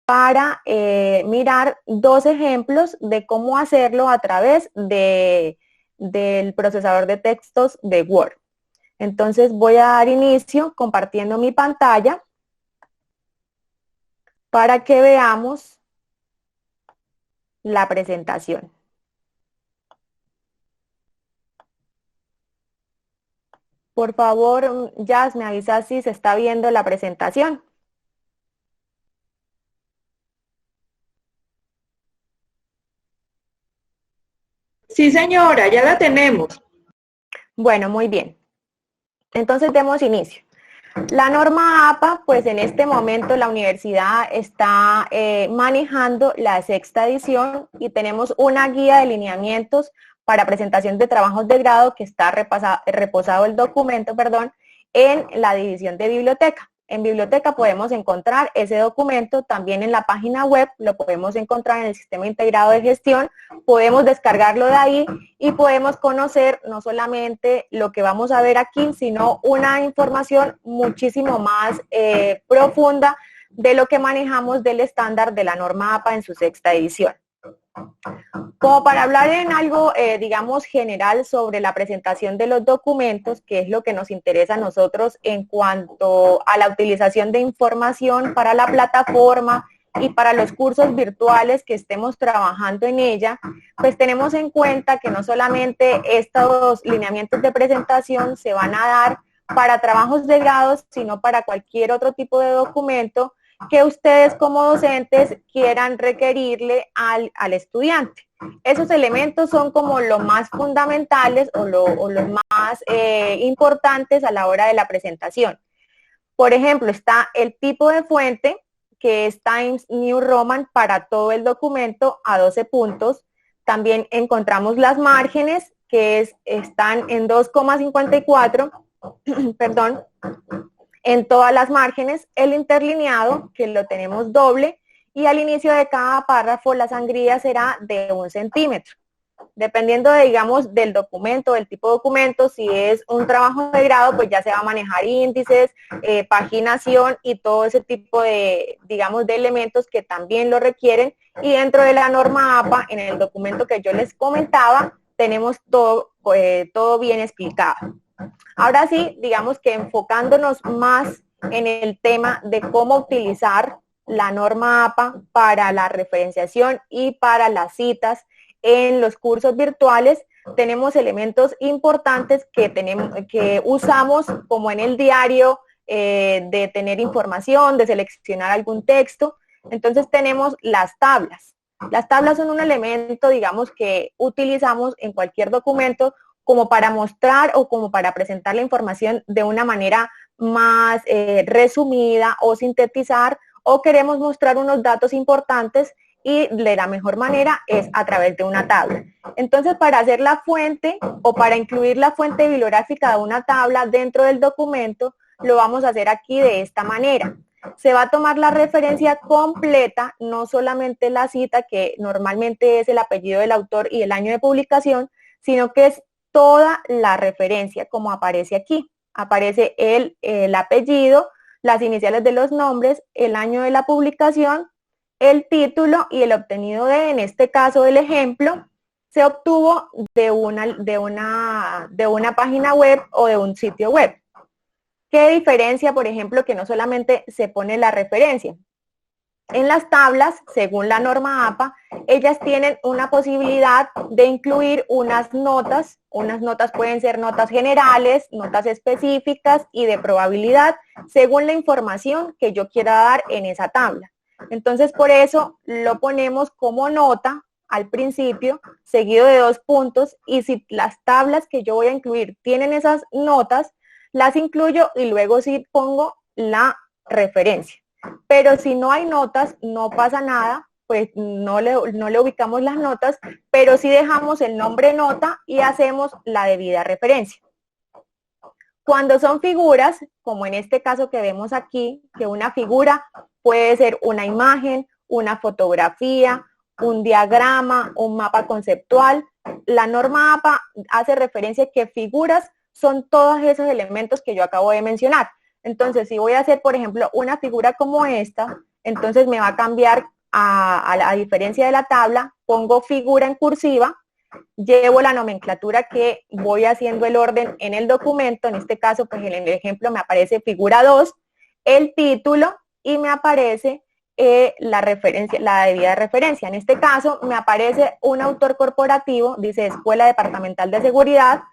para mirar dos ejemplos de cómo hacerlo a través del procesador de textos de Word. Entonces voy a dar inicio compartiendo mi pantalla para que veamos la presentación. Por favor, Jazz, me avisa si se está viendo la presentación. Sí, señora, ya la tenemos. Bueno, muy bien. Entonces demos inicio. La norma APA, pues en este momento la universidad está manejando la sexta edición y tenemos una guía de lineamientos para presentación de trabajos de grado que está reposado el documento, perdón, en la división de biblioteca. En biblioteca podemos encontrar ese documento, también en la página web lo podemos encontrar en el sistema integrado de gestión, podemos descargarlo de ahí y podemos conocer no solamente lo que vamos a ver aquí, sino una información muchísimo más profunda de lo que manejamos del estándar de la norma APA en su sexta edición. Como para hablar en algo, digamos, general sobre la presentación de los documentos, que es lo que nos interesa a nosotros en cuanto a la utilización de información para la plataforma y para los cursos virtuales que estemos trabajando en ella, pues tenemos en cuenta que no solamente estos lineamientos de presentación se van a dar para trabajos de grado, sino para cualquier otro tipo de documento que ustedes como docentes quieran requerirle al estudiante. Esos elementos son como los más fundamentales o los más importantes a la hora de la presentación. Por ejemplo, está el tipo de fuente, que es Times New Roman para todo el documento a 12 puntos. También encontramos las márgenes, que están en 2,54, perdón, en todas las márgenes, el interlineado, que lo tenemos doble, y al inicio de cada párrafo la sangría será de 1 centímetro. Dependiendo, digamos, del documento, del tipo de documento, si es un trabajo de grado, pues ya se va a manejar índices, paginación y todo ese tipo de, digamos, de elementos que también lo requieren. Y dentro de la norma APA, en el documento que yo les comentaba, tenemos todo bien explicado. Ahora sí, digamos que enfocándonos más en el tema de cómo utilizar la norma APA para la referenciación y para las citas en los cursos virtuales, tenemos elementos importantes que usamos como en el diario, de tener información, de seleccionar algún texto. Entonces tenemos las tablas. Las tablas son un elemento, digamos, que utilizamos en cualquier documento como para mostrar o como para presentar la información de una manera más resumida o sintetizar, o queremos mostrar unos datos importantes y de la mejor manera es a través de una tabla. Entonces, para hacer la fuente o para incluir la fuente bibliográfica de una tabla dentro del documento, lo vamos a hacer aquí de esta manera. Se va a tomar la referencia completa, no solamente la cita, que normalmente es el apellido del autor y el año de publicación, sino que es toda la referencia, como aparece aquí. Aparece el apellido, las iniciales de los nombres, el año de la publicación, el título y el obtenido en este caso, el ejemplo, se obtuvo de una página web o de un sitio web. ¿Qué diferencia, por ejemplo, que no solamente se pone la referencia? En las tablas, según la norma APA, ellas tienen una posibilidad de incluir unas notas pueden ser notas generales, notas específicas y de probabilidad, según la información que yo quiera dar en esa tabla. Entonces, por eso lo ponemos como nota al principio, seguido de 2 puntos, y si las tablas que yo voy a incluir tienen esas notas, las incluyo y luego sí pongo la referencia. Pero si no hay notas, no pasa nada, pues no le ubicamos las notas, pero sí dejamos el nombre nota y hacemos la debida referencia. Cuando son figuras, como en este caso que vemos aquí, que una figura puede ser una imagen, una fotografía, un diagrama, un mapa conceptual, la norma APA hace referencia a que figuras son todos esos elementos que yo acabo de mencionar. Entonces, si voy a hacer, por ejemplo, una figura como esta, entonces me va a cambiar a diferencia de la tabla, pongo figura en cursiva, llevo la nomenclatura que voy haciendo el orden en el documento, en este caso, pues en el ejemplo me aparece figura 2, el título y me aparece la referencia, la debida referencia. En este caso me aparece un autor corporativo, dice Escuela Departamental de Seguridad,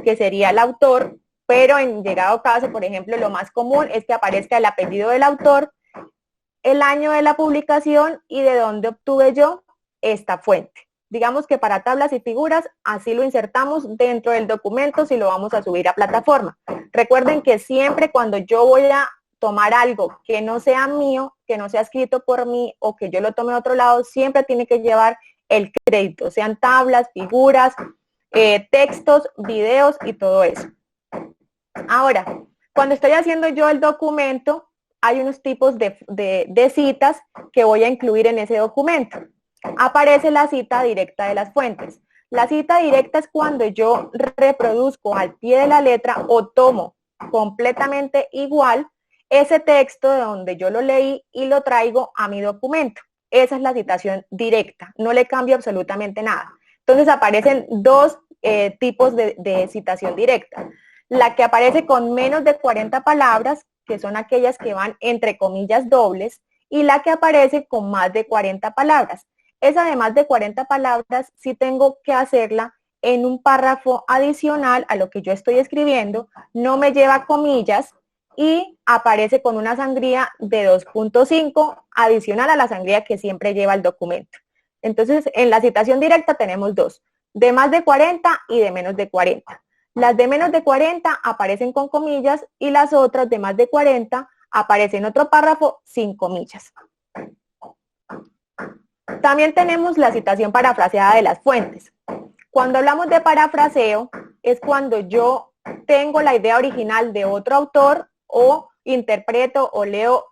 que sería el autor, pero en llegado caso, por ejemplo, lo más común es que aparezca el apellido del autor, el año de la publicación y de dónde obtuve yo esta fuente. Digamos que para tablas y figuras, así lo insertamos dentro del documento si lo vamos a subir a plataforma. Recuerden que siempre cuando yo voy a tomar algo que no sea mío, que no sea escrito por mí o que yo lo tome de otro lado, siempre tiene que llevar el crédito, sean tablas, figuras, textos, videos y todo eso. Ahora, cuando estoy haciendo yo el documento, hay unos tipos de citas que voy a incluir en ese documento. Aparece la cita directa de las fuentes. La cita directa es cuando yo reproduzco al pie de la letra o tomo completamente igual ese texto de donde yo lo leí y lo traigo a mi documento. Esa es la citación directa, no le cambio absolutamente nada. Entonces aparecen dos tipos de citación directa. La que aparece con menos de 40 palabras, que son aquellas que van entre comillas dobles, y la que aparece con más de 40 palabras. Esa de más de 40 palabras sí tengo que hacerla en un párrafo adicional a lo que yo estoy escribiendo, no me lleva comillas y aparece con una sangría de 2.5 adicional a la sangría que siempre lleva el documento. Entonces, en la citación directa tenemos dos, de más de 40 y de menos de 40. Las de menos de 40 aparecen con comillas y las otras de más de 40 aparecen en otro párrafo sin comillas. También tenemos la citación parafraseada de las fuentes. Cuando hablamos de parafraseo, es cuando yo tengo la idea original de otro autor o interpreto o leo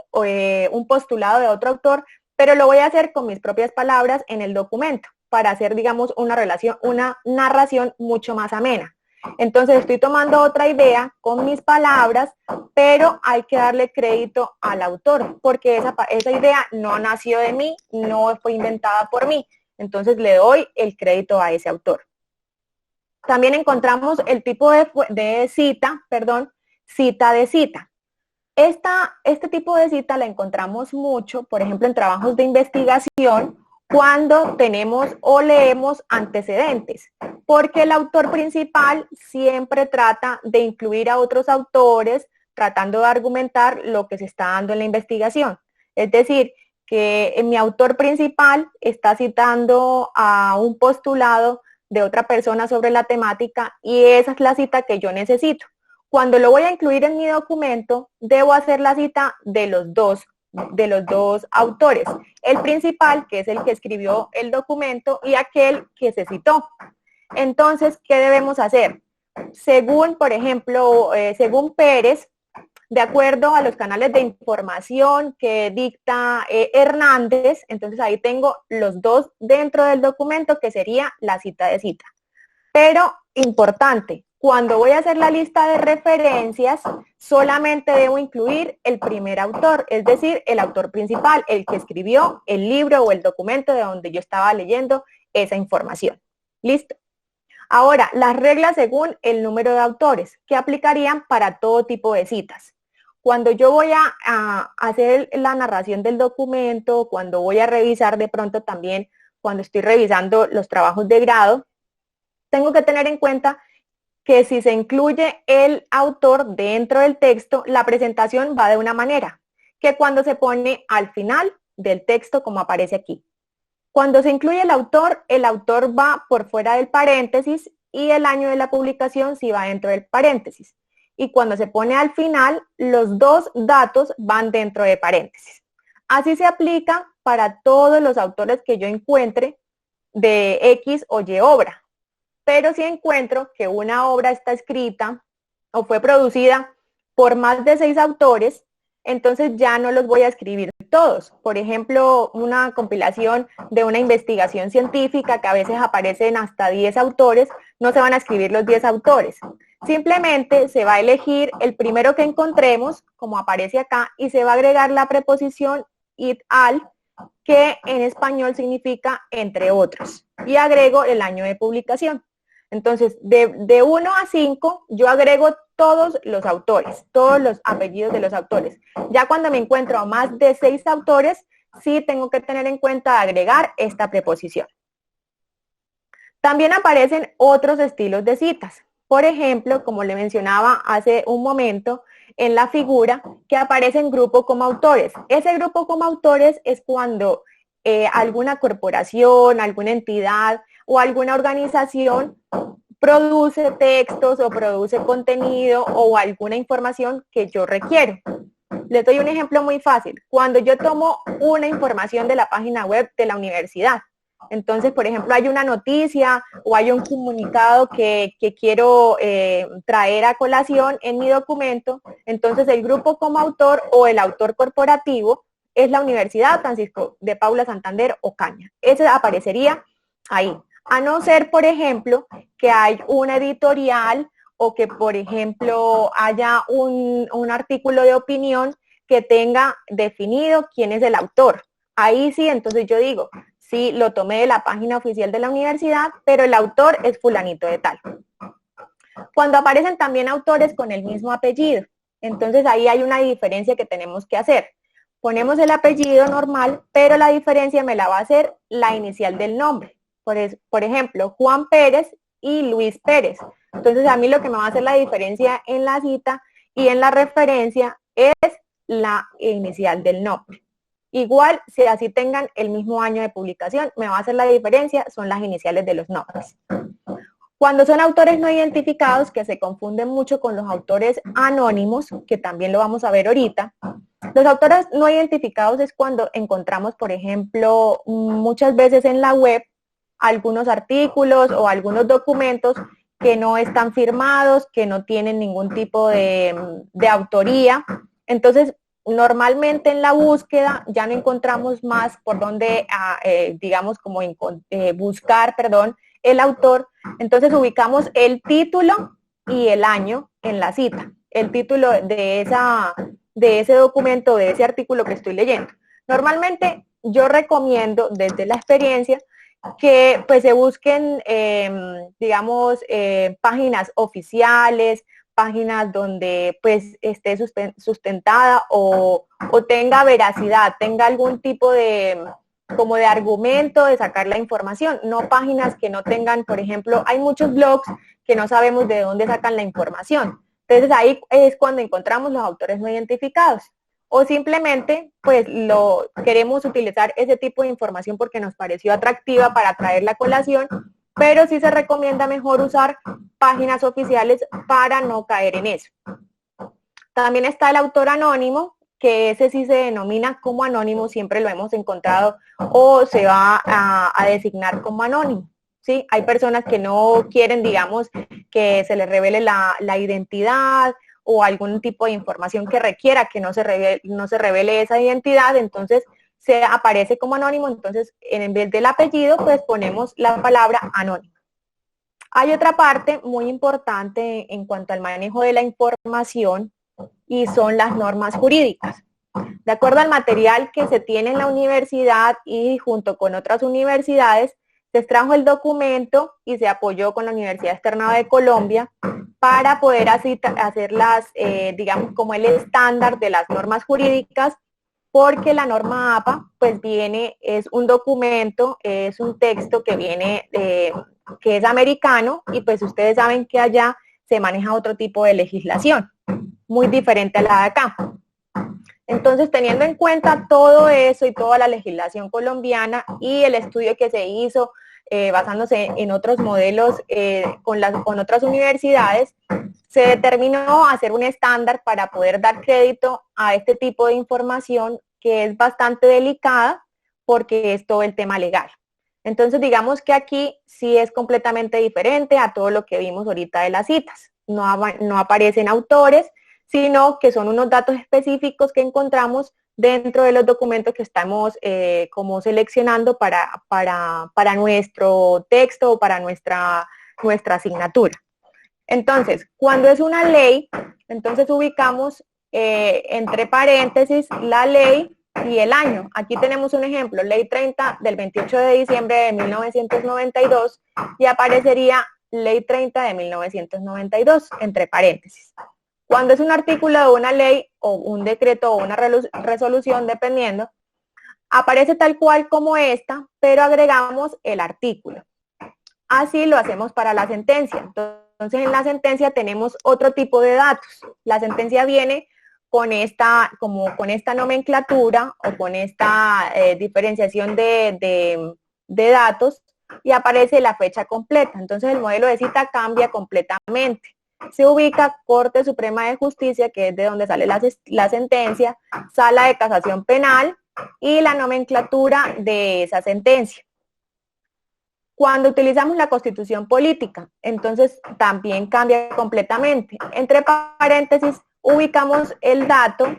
un postulado de otro autor, pero lo voy a hacer con mis propias palabras en el documento para hacer, digamos, una narración mucho más amena. Entonces estoy tomando otra idea con mis palabras, pero hay que darle crédito al autor, porque esa idea no nació de mí, no fue inventada por mí. Entonces le doy el crédito a ese autor. También encontramos el tipo de cita, cita de cita. Este tipo de cita la encontramos mucho, por ejemplo, en trabajos de investigación, cuando tenemos o leemos antecedentes, porque el autor principal siempre trata de incluir a otros autores, tratando de argumentar lo que se está dando en la investigación. Es decir, que mi autor principal está citando a un postulado de otra persona sobre la temática y esa es la cita que yo necesito. Cuando lo voy a incluir en mi documento, debo hacer la cita de los dos autores, el principal, que es el que escribió el documento, y aquel que se citó. Entonces, ¿qué debemos hacer? Según, por ejemplo, según Pérez, de acuerdo a los canales de información que dicta Hernández, entonces ahí tengo los dos dentro del documento, que sería la cita de cita. Pero, importante, cuando voy a hacer la lista de referencias, solamente debo incluir el primer autor, es decir, el autor principal, el que escribió el libro o el documento de donde yo estaba leyendo esa información. ¿Listo? Ahora, las reglas según el número de autores, que aplicarían para todo tipo de citas. Cuando yo voy a hacer la narración del documento, cuando voy a revisar de pronto también, cuando estoy revisando los trabajos de grado, tengo que tener en cuenta que si se incluye el autor dentro del texto, la presentación va de una manera, que cuando se pone al final del texto, como aparece aquí. Cuando se incluye el autor va por fuera del paréntesis y el año de la publicación sí va dentro del paréntesis. Y cuando se pone al final, los dos datos van dentro de paréntesis. Así se aplica para todos los autores que yo encuentre de X o Y obra. Pero si encuentro que una obra está escrita o fue producida por más de 6 autores, entonces ya no los voy a escribir todos. Por ejemplo, una compilación de una investigación científica que a veces aparecen hasta 10 autores, no se van a escribir los 10 autores. Simplemente se va a elegir el primero que encontremos, como aparece acá, y se va a agregar la preposición et al, que en español significa entre otros, y agrego el año de publicación. Entonces, de 1 a 5, yo agrego todos los autores, todos los apellidos de los autores. Ya cuando me encuentro a más de 6 autores, sí tengo que tener en cuenta agregar esta preposición. También aparecen otros estilos de citas. Por ejemplo, como le mencionaba hace un momento, en la figura que aparece en grupo como autores. Ese grupo como autores es cuando alguna corporación, alguna entidad o alguna organización produce textos o produce contenido o alguna información que yo requiero. Les doy un ejemplo muy fácil. Cuando yo tomo una información de la página web de la universidad, entonces, por ejemplo, hay una noticia o hay un comunicado que quiero traer a colación en mi documento, entonces el grupo como autor o el autor corporativo es la Universidad Francisco de Paula Santander Ocaña. Ese aparecería ahí. A no ser, por ejemplo, que hay una editorial o que, por ejemplo, haya un artículo de opinión que tenga definido quién es el autor. Ahí sí, entonces yo digo, sí, lo tomé de la página oficial de la universidad, pero el autor es fulanito de tal. Cuando aparecen también autores con el mismo apellido, entonces ahí hay una diferencia que tenemos que hacer. Ponemos el apellido normal, pero la diferencia me la va a hacer la inicial del nombre. Por ejemplo, Juan Pérez y Luis Pérez. Entonces a mí lo que me va a hacer la diferencia en la cita y en la referencia es la inicial del nombre. Igual, si así tengan el mismo año de publicación, me va a hacer la diferencia, son las iniciales de los nombres. Cuando son autores no identificados, que se confunden mucho con los autores anónimos, que también lo vamos a ver ahorita, los autores no identificados es cuando encontramos, por ejemplo, muchas veces en la web, algunos artículos o algunos documentos que no están firmados, que no tienen ningún tipo de autoría. Entonces, normalmente en la búsqueda ya no encontramos más por donde, digamos, como buscar, perdón, el autor. Entonces ubicamos el título y el año en la cita, el título de ese documento, de ese artículo que estoy leyendo. Normalmente yo recomiendo desde la experiencia que pues se busquen, digamos, páginas oficiales, páginas donde pues esté sustentada o tenga veracidad, tenga algún tipo de como de argumento de sacar la información, no páginas que no tengan, por ejemplo, hay muchos blogs que no sabemos de dónde sacan la información. Entonces ahí es cuando encontramos los autores no identificados. O simplemente, pues, queremos utilizar ese tipo de información porque nos pareció atractiva para traerla a colación, pero sí se recomienda mejor usar páginas oficiales para no caer en eso. También está el autor anónimo, que ese sí se denomina como anónimo, siempre lo hemos encontrado, o se va a designar como anónimo. ¿Sí? Hay personas que no quieren, digamos, que se les revele la identidad o algún tipo de información que requiera que no se revele esa identidad, entonces se aparece como anónimo, entonces en vez del apellido, pues ponemos la palabra anónimo. Hay otra parte muy importante en cuanto al manejo de la información y son las normas jurídicas. De acuerdo al material que se tiene en la universidad y junto con otras universidades, se extrajo el documento y se apoyó con la Universidad Externada de Colombia para poder hacer digamos, como el estándar de las normas jurídicas, porque la norma APA, pues es un documento, es un texto que viene, que es americano, y pues ustedes saben que allá se maneja otro tipo de legislación, muy diferente a la de acá. Entonces, teniendo en cuenta todo eso y toda la legislación colombiana y el estudio que se hizo basándose en otros modelos con otras universidades, se determinó hacer un estándar para poder dar crédito a este tipo de información que es bastante delicada porque es todo el tema legal. Entonces, digamos que aquí sí es completamente diferente a todo lo que vimos ahorita de las citas. No aparecen autores, sino que son unos datos específicos que encontramos dentro de los documentos que estamos como seleccionando para nuestro texto o para nuestra asignatura. Entonces, cuando es una ley, entonces ubicamos entre paréntesis la ley y el año. Aquí tenemos un ejemplo, Ley 30 del 28 de diciembre de 1992 y aparecería Ley 30 de 1992, entre paréntesis. Cuando es un artículo de una ley o un decreto o una resolución, dependiendo, aparece tal cual como esta, pero agregamos el artículo. Así lo hacemos para la sentencia. Entonces, en la sentencia tenemos otro tipo de datos. La sentencia viene con esta nomenclatura o con esta diferenciación de datos y aparece la fecha completa. Entonces, el modelo de cita cambia completamente. Se ubica Corte Suprema de Justicia, que es de donde sale la sentencia, Sala de Casación Penal y la nomenclatura de esa sentencia. Cuando utilizamos la Constitución política, entonces también cambia completamente. Entre paréntesis, ubicamos el dato,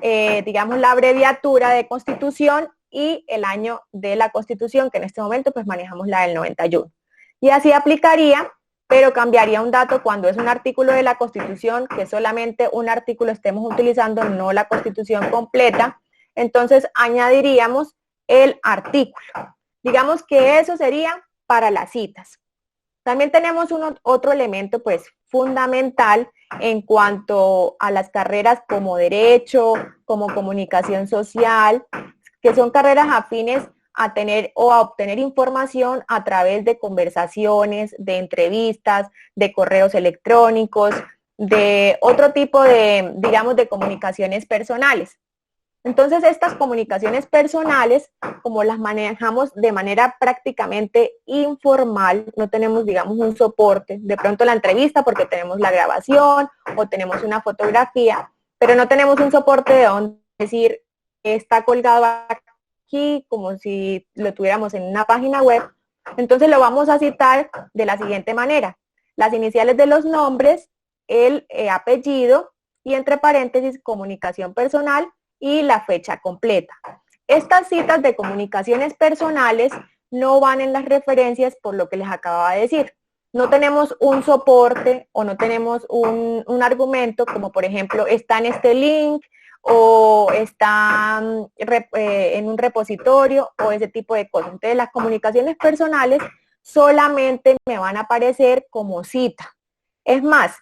digamos la abreviatura de Constitución y el año de la Constitución, que en este momento pues manejamos la del 91. Y así aplicaría, pero cambiaría un dato cuando es un artículo de la Constitución, que solamente un artículo estemos utilizando, no la Constitución completa. Entonces añadiríamos el artículo. Digamos que eso sería para las citas. También tenemos otro elemento pues fundamental en cuanto a las carreras como derecho, como comunicación social, que son carreras afines a tener o a obtener información a través de conversaciones, de entrevistas, de correos electrónicos, de otro tipo de, digamos, de comunicaciones personales. Entonces, estas comunicaciones personales, como las manejamos de manera prácticamente informal, no tenemos, digamos, un soporte, de pronto la entrevista porque tenemos la grabación o tenemos una fotografía, pero no tenemos un soporte de donde decir, está colgado aquí como si lo tuviéramos en una página web. Entonces, lo vamos a citar de la siguiente manera. Las iniciales de los nombres, el apellido y entre paréntesis, comunicación personal, y la fecha completa. Estas citas de comunicaciones personales no van en las referencias por lo que les acababa de decir. No tenemos un soporte o no tenemos un argumento como por ejemplo está en este link o está en un repositorio o ese tipo de cosas. Entonces las comunicaciones personales solamente me van a aparecer como cita. Es más,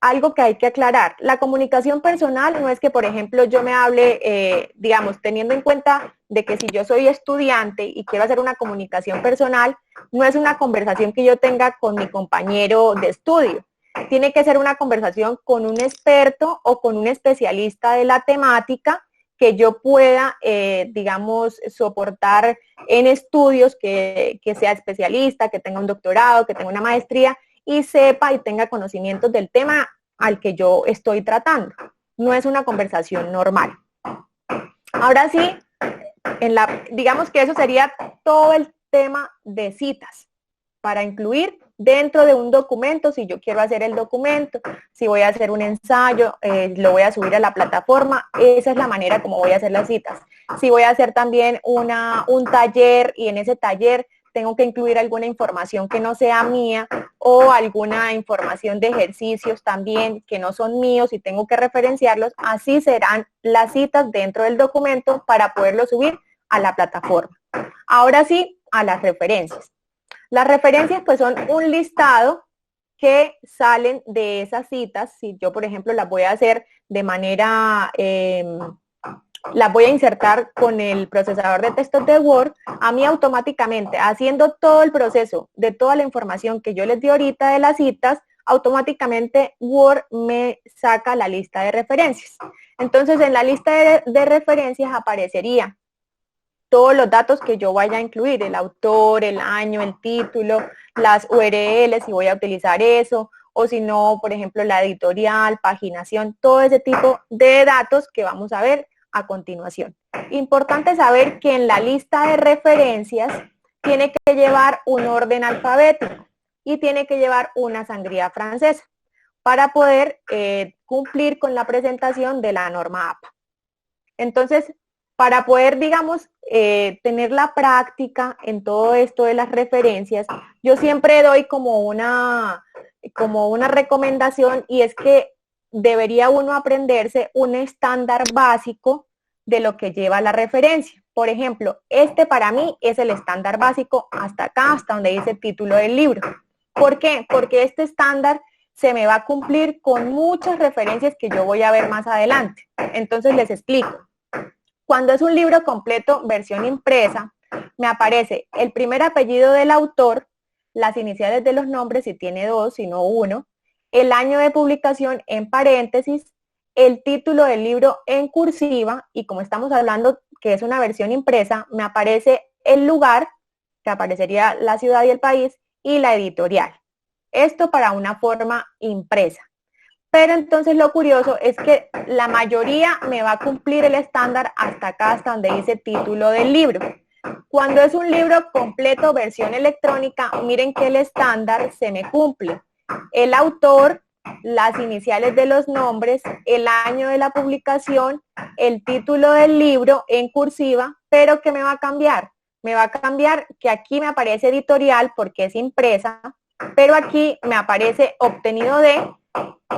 algo que hay que aclarar, la comunicación personal no es que, por ejemplo, yo me hable, digamos, teniendo en cuenta de que si yo soy estudiante y quiero hacer una comunicación personal, no es una conversación que yo tenga con mi compañero de estudio. Tiene que ser una conversación con un experto o con un especialista de la temática que yo pueda, digamos, soportar en estudios, que sea especialista, que tenga un doctorado, que tenga una maestría, y sepa y tenga conocimientos del tema al que yo estoy tratando. No es una conversación normal. Ahora sí, digamos que eso sería todo el tema de citas para incluir dentro de un documento, si yo quiero hacer el documento, si voy a hacer un ensayo, lo voy a subir a la plataforma, esa es la manera como voy a hacer las citas. Si voy a hacer también un taller y en ese taller tengo que incluir alguna información que no sea mía o alguna información de ejercicios también que no son míos y tengo que referenciarlos, así serán las citas dentro del documento para poderlo subir a la plataforma. Ahora sí, a las referencias. Las referencias pues son un listado que salen de esas citas. Si yo, por ejemplo, las voy a hacer de manera... las voy a insertar con el procesador de textos de Word, a mí automáticamente, haciendo todo el proceso de toda la información que yo les di ahorita de las citas, automáticamente Word me saca la lista de referencias. Entonces, en la lista de referencias aparecería todos los datos que yo vaya a incluir, el autor, el año, el título, las URLs, si voy a utilizar eso, o si no, por ejemplo, la editorial, paginación, todo ese tipo de datos que vamos a ver a continuación. Importante saber que en la lista de referencias tiene que llevar un orden alfabético y tiene que llevar una sangría francesa para poder cumplir con la presentación de la norma APA. Entonces, para poder, digamos, tener la práctica en todo esto de las referencias, yo siempre doy como una recomendación y es que debería uno aprenderse un estándar básico de lo que lleva la referencia. Por ejemplo, este para mí es el estándar básico hasta acá, hasta donde dice título del libro. ¿Por qué? Porque este estándar se me va a cumplir con muchas referencias que yo voy a ver más adelante. Entonces les explico. Cuando es un libro completo, versión impresa, me aparece el primer apellido del autor, las iniciales de los nombres, si tiene dos, si no uno, el año de publicación en paréntesis, el título del libro en cursiva, y como estamos hablando que es una versión impresa, me aparece el lugar, que aparecería la ciudad y el país, y la editorial. Esto para una forma impresa. Pero entonces lo curioso es que la mayoría me va a cumplir el estándar hasta acá, hasta donde dice título del libro. Cuando es un libro completo, versión electrónica, miren que el estándar se me cumple. El autor, las iniciales de los nombres, el año de la publicación, el título del libro en cursiva, pero ¿qué me va a cambiar? Me va a cambiar que aquí me aparece editorial porque es impresa, pero aquí me aparece obtenido de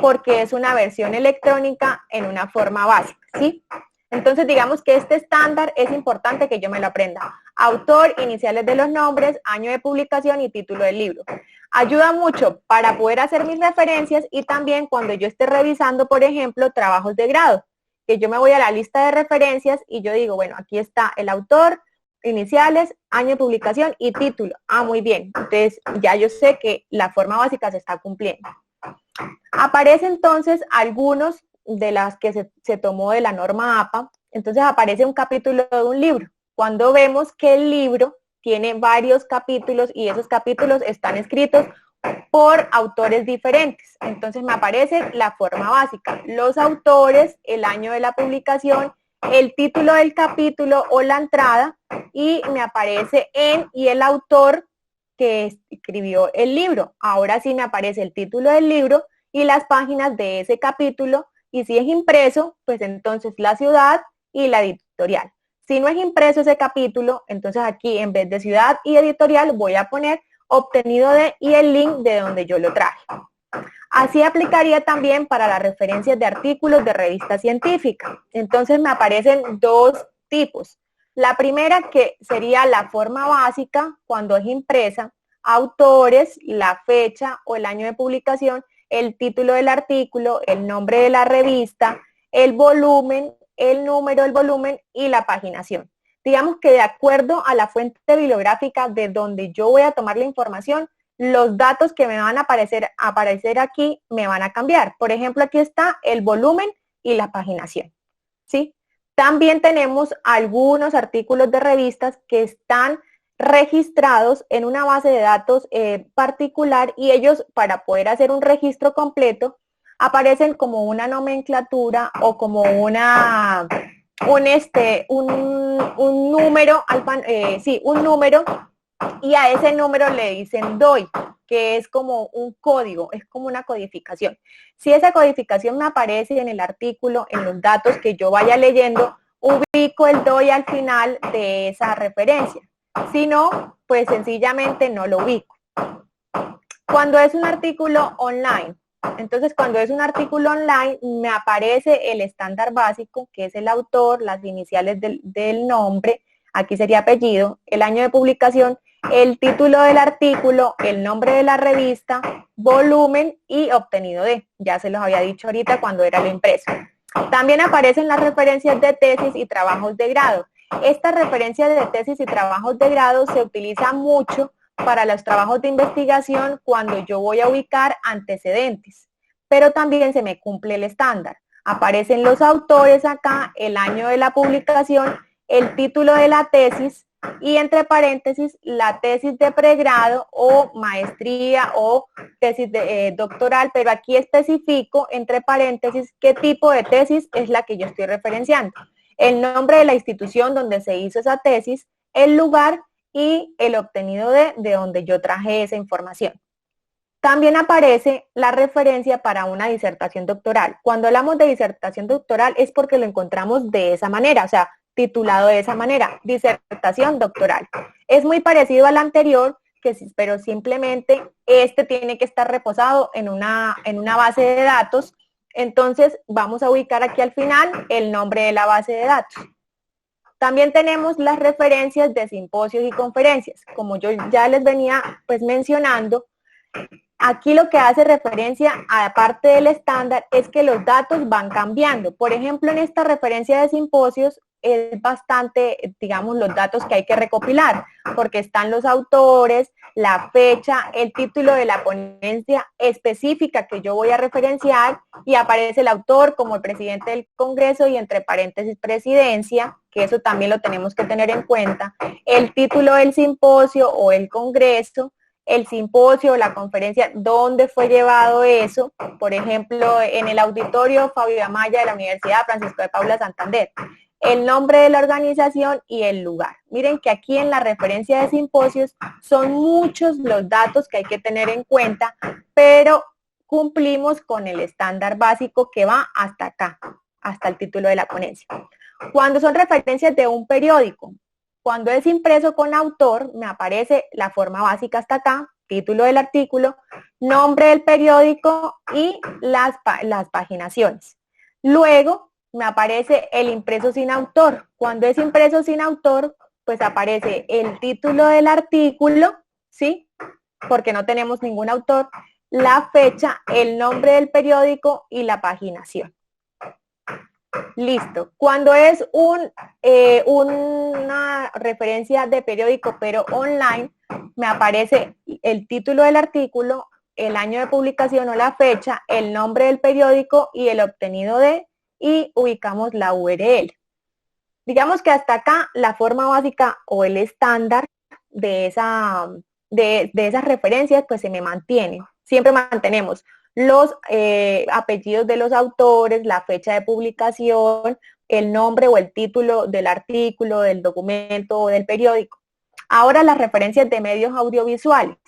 porque es una versión electrónica en una forma básica, ¿sí? Entonces, digamos que este estándar es importante que yo me lo aprenda. Autor, iniciales de los nombres, año de publicación y título del libro. Ayuda mucho para poder hacer mis referencias y también cuando yo esté revisando, por ejemplo, trabajos de grado, que yo me voy a la lista de referencias y yo digo, bueno, aquí está el autor, iniciales, año de publicación y título. Ah, muy bien. Entonces, ya yo sé que la forma básica se está cumpliendo. Aparece entonces algunos de las que se tomó de la norma APA, entonces aparece un capítulo de un libro. Cuando vemos que el libro tiene varios capítulos y esos capítulos están escritos por autores diferentes, entonces me aparece la forma básica, los autores, el año de la publicación, el título del capítulo o la entrada y me aparece en y el autor que escribió el libro. Ahora sí me aparece el título del libro y las páginas de ese capítulo, y si es impreso, pues entonces la ciudad y la editorial. Si no es impreso ese capítulo, entonces aquí en vez de ciudad y editorial voy a poner obtenido de y el link de donde yo lo traje. Así aplicaría también para las referencias de artículos de revista científica. Entonces me aparecen dos tipos. La primera que sería la forma básica cuando es impresa, autores, la fecha o el año de publicación, el título del artículo, el nombre de la revista, el volumen, el número del volumen y la paginación. Digamos que de acuerdo a la fuente bibliográfica de donde yo voy a tomar la información, los datos que me van a aparecer aquí me van a cambiar. Por ejemplo, aquí está el volumen y la paginación, ¿sí? También tenemos algunos artículos de revistas que están registrados en una base de datos particular y ellos para poder hacer un registro completo aparecen como una nomenclatura o como un número, un número y a ese número le dicen DOI, que es como un código, es como una codificación. Si esa codificación me aparece en el artículo, en los datos que yo vaya leyendo, ubico el DOI al final de esa referencia. Si no, pues sencillamente no lo ubico. Cuando es un artículo online, entonces cuando es un artículo online me aparece el estándar básico, que es el autor, las iniciales del nombre, aquí sería apellido, el año de publicación, el título del artículo, el nombre de la revista, volumen y obtenido de, ya se los había dicho ahorita cuando era lo impreso. También aparecen las referencias de tesis y trabajos de grado. Estas referencias de tesis y trabajos de grado se utilizan mucho para los trabajos de investigación cuando yo voy a ubicar antecedentes, pero también se me cumple el estándar. Aparecen los autores acá, el año de la publicación, el título de la tesis y entre paréntesis la tesis de pregrado o maestría o tesis doctoral, pero aquí especifico entre paréntesis qué tipo de tesis es la que yo estoy referenciando. El nombre de la institución donde se hizo esa tesis, el lugar y el obtenido de donde yo traje esa información. También aparece la referencia para una disertación doctoral. Cuando hablamos de disertación doctoral es porque lo encontramos de esa manera, o sea, titulado de esa manera, disertación doctoral. Es muy parecido al anterior, pero simplemente este tiene que estar reposado en una base de datos. Entonces vamos a ubicar aquí al final el nombre de la base de datos. También tenemos las referencias de simposios y conferencias. Como yo ya les venía pues mencionando, aquí lo que hace referencia, aparte del estándar, es que los datos van cambiando. Por ejemplo, en esta referencia de simposios es bastante, digamos, los datos que hay que recopilar, porque están los autores, la fecha, el título de la ponencia específica que yo voy a referenciar y aparece el autor como el presidente del Congreso y entre paréntesis presidencia, que eso también lo tenemos que tener en cuenta, el título del simposio o el congreso, el simposio, la conferencia, dónde fue llevado eso, por ejemplo, en el auditorio Fabio Amaya de la Universidad Francisco de Paula Santander, el nombre de la organización y el lugar. Miren que aquí en la referencia de simposios son muchos los datos que hay que tener en cuenta, pero cumplimos con el estándar básico que va hasta acá, hasta el título de la ponencia. Cuando son referencias de un periódico, cuando es impreso con autor, me aparece la forma básica hasta acá, título del artículo, nombre del periódico y las paginaciones. Luego me aparece el impreso sin autor. Cuando es impreso sin autor, pues aparece el título del artículo, ¿sí? Porque no tenemos ningún autor, la fecha, el nombre del periódico y la paginación. Listo. Cuando es una referencia de periódico, pero online, me aparece el título del artículo, el año de publicación o la fecha, el nombre del periódico y el obtenido de, y ubicamos la URL. Digamos que hasta acá la forma básica o el estándar de esas referencias pues se me mantiene. Siempre mantenemos los apellidos de los autores, la fecha de publicación, el nombre o el título del artículo, del documento o del periódico. Ahora las referencias de medios audiovisuales.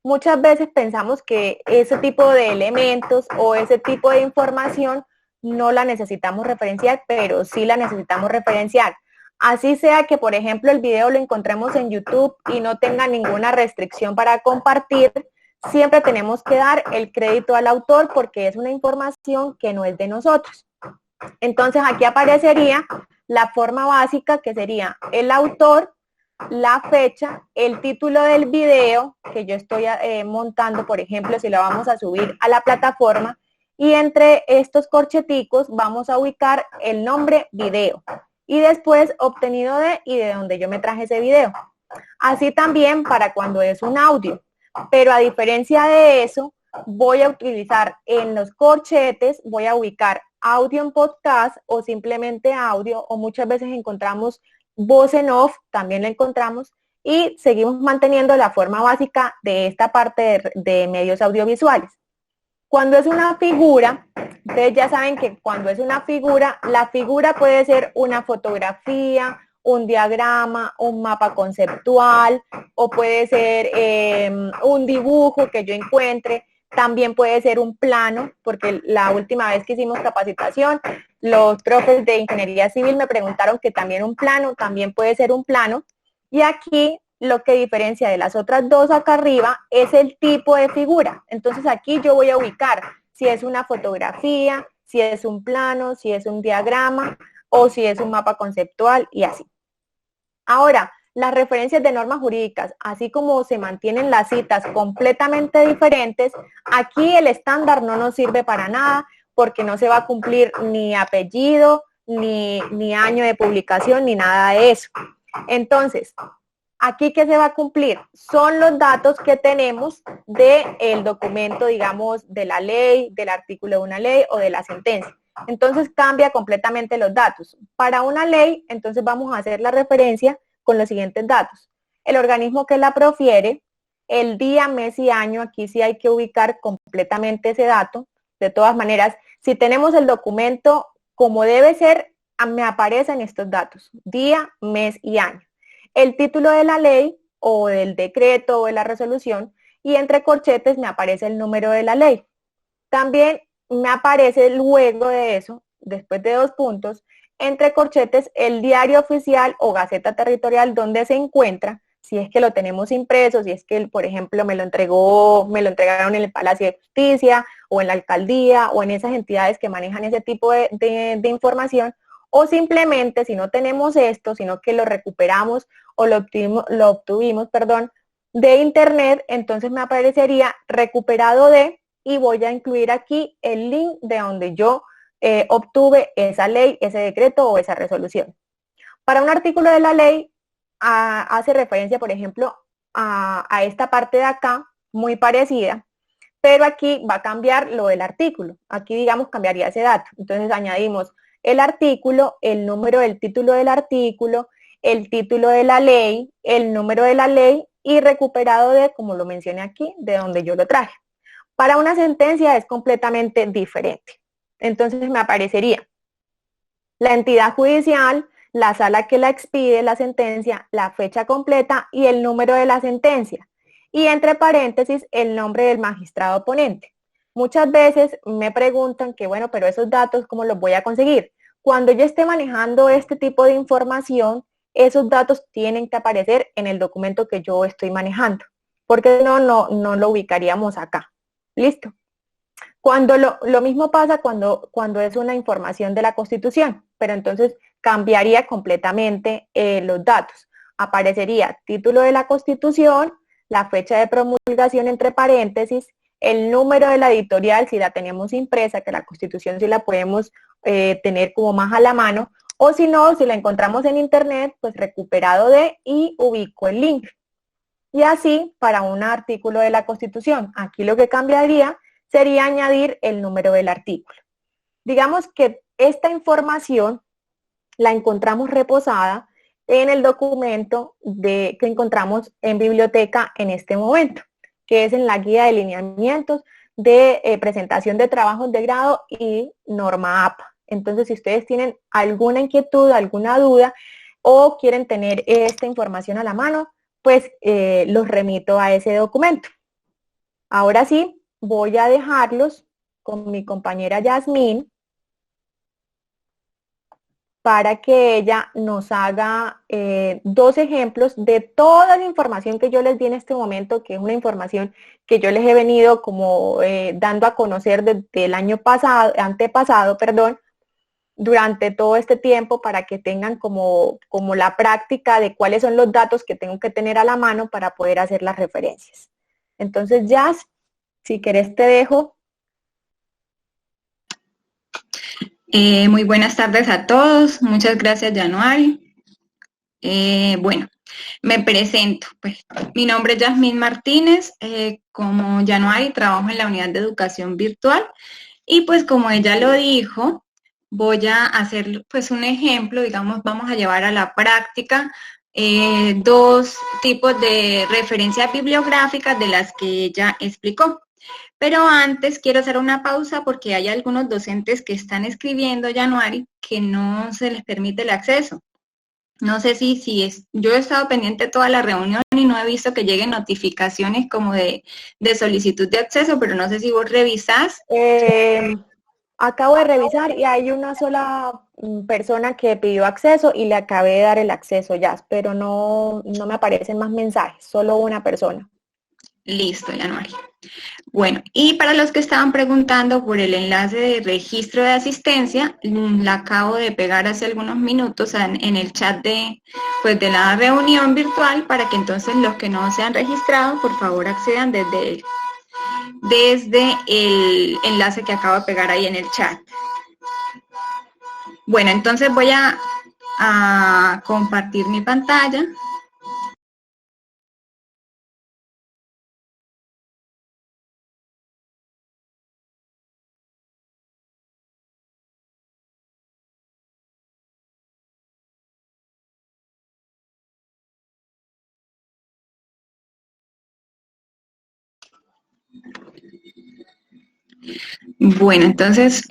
Muchas veces pensamos que ese tipo de elementos o ese tipo de información no la necesitamos referenciar, pero sí la necesitamos referenciar. Así sea que, por ejemplo, el video lo encontremos en YouTube y no tenga ninguna restricción para compartir, siempre tenemos que dar el crédito al autor porque es una información que no es de nosotros. Entonces aquí aparecería la forma básica que sería el autor, la fecha, el título del video que yo estoy montando, por ejemplo, si lo vamos a subir a la plataforma, y entre estos corcheticos vamos a ubicar el nombre video y después obtenido de y de donde yo me traje ese video. Así también para cuando es un audio. Pero a diferencia de eso, voy a utilizar en los corchetes, voy a ubicar audio en podcast o simplemente audio, o muchas veces encontramos voz en off, también la encontramos, y seguimos manteniendo la forma básica de esta parte de medios audiovisuales. Cuando es una figura, ustedes ya saben que cuando es una figura, la figura puede ser una fotografía, un diagrama, un mapa conceptual, o puede ser un dibujo que yo encuentre, también puede ser un plano, porque la última vez que hicimos capacitación, los profes de ingeniería civil me preguntaron que también un plano, también puede ser un plano, y aquí lo que diferencia de las otras dos acá arriba es el tipo de figura. Entonces aquí yo voy a ubicar si es una fotografía, si es un plano, si es un diagrama o si es un mapa conceptual y así. Ahora, las referencias de normas jurídicas, así como se mantienen las citas completamente diferentes, aquí el estándar no nos sirve para nada porque no se va a cumplir ni apellido, ni año de publicación, ni nada de eso. Entonces, aquí, ¿qué se va a cumplir? Son los datos que tenemos del documento, digamos, de la ley, del artículo de una ley o de la sentencia. Entonces cambia completamente los datos. Para una ley, entonces vamos a hacer la referencia con los siguientes datos. El organismo que la profiere, el día, mes y año, aquí sí hay que ubicar completamente ese dato. De todas maneras, si tenemos el documento como debe ser, me aparecen estos datos, día, mes y año. El título de la ley o del decreto o de la resolución, y entre corchetes me aparece el número de la ley. También me aparece luego de eso, después de 2 puntos, entre corchetes el diario oficial o gaceta territorial donde se encuentra, si es que lo tenemos impreso, si es que, por ejemplo, me lo entregaron en el Palacio de Justicia o en la alcaldía o en esas entidades que manejan ese tipo de información, O simplemente, si no tenemos esto, sino que lo recuperamos o lo obtuvimos, perdón, de internet, entonces me aparecería recuperado de, y voy a incluir aquí el link de donde yo obtuve esa ley, ese decreto o esa resolución. Para un artículo de la ley, hace referencia, por ejemplo, a esta parte de acá, muy parecida, pero aquí va a cambiar lo del artículo. Aquí, digamos, cambiaría ese dato. Entonces añadimos el artículo, el número del título del artículo, el título de la ley, el número de la ley y recuperado de, como lo mencioné aquí, de donde yo lo traje. Para una sentencia es completamente diferente. Entonces me aparecería la entidad judicial, la sala que la expide la sentencia, la fecha completa y el número de la sentencia. Y entre paréntesis, el nombre del magistrado ponente. Muchas veces me preguntan que, bueno, pero esos datos, ¿cómo los voy a conseguir? Cuando yo esté manejando este tipo de información, esos datos tienen que aparecer en el documento que yo estoy manejando, porque no lo ubicaríamos acá. ¿Listo? Cuando lo mismo pasa cuando es una información de la Constitución, pero entonces cambiaría completamente los datos. Aparecería título de la Constitución, la fecha de promulgación entre paréntesis, el número de la editorial si la tenemos impresa, que la Constitución sí la podemos tener como más a la mano, o si no, si la encontramos en internet, pues recuperado de y ubico el link. Y así para un artículo de la Constitución. Aquí lo que cambiaría sería añadir el número del artículo. Digamos que esta información la encontramos reposada en el documento que encontramos en biblioteca en este momento, que es en la guía de lineamientos de presentación de trabajos de grado y norma APA. Entonces, si ustedes tienen alguna inquietud, alguna duda o quieren tener esta información a la mano, pues los remito a ese documento. Ahora sí, voy a dejarlos con mi compañera Yasmín para que ella nos haga 2 ejemplos de toda la información que yo les di en este momento, que es una información que yo les he venido como dando a conocer desde el año antepasado, durante todo este tiempo para que tengan como la práctica de cuáles son los datos que tengo que tener a la mano para poder hacer las referencias. Entonces, Jazz, si querés te dejo. Muy buenas tardes a todos. Muchas gracias, Januari. Bueno, me presento. Pues, mi nombre es Yasmín Martínez. Como Januari, trabajo en la unidad de educación virtual. Y pues como ella lo dijo, voy a hacer pues un ejemplo, digamos, vamos a llevar a la práctica 2 tipos de referencias bibliográficas de las que ella explicó. Pero antes quiero hacer una pausa porque hay algunos docentes que están escribiendo, Januari, que no se les permite el acceso. No sé yo he estado pendiente de toda la reunión y no he visto que lleguen notificaciones como de solicitud de acceso, pero no sé si vos revisás. Acabo de revisar y hay una sola persona que pidió acceso y le acabé de dar el acceso ya, pero no me aparecen más mensajes, solo una persona. Listo, Januari. Bueno, y para los que estaban preguntando por el enlace de registro de asistencia, la acabo de pegar hace algunos minutos en el chat de la reunión virtual para que entonces los que no se han registrado, por favor accedan desde el enlace que acabo de pegar ahí en el chat. Bueno, entonces voy a compartir mi pantalla. Bueno, entonces,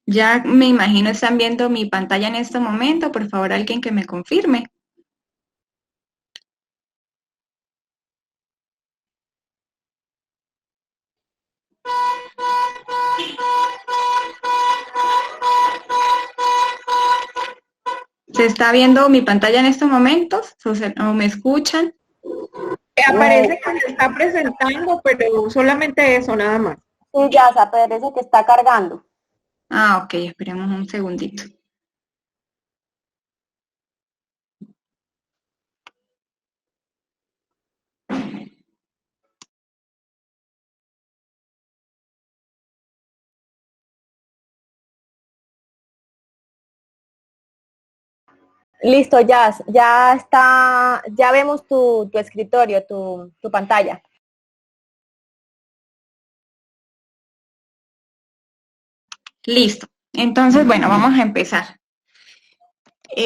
ya me imagino están viendo mi pantalla en este momento. Por favor, alguien que me confirme. ¿Se está viendo mi pantalla en estos momentos? ¿O me escuchan? Aparece que se está presentando, pero solamente eso, nada más. Sí, ya, aparece que está cargando. Ah, ok, esperemos un segundito. Listo, ya está, ya vemos tu escritorio, tu pantalla. Listo. Entonces, bueno, vamos a empezar.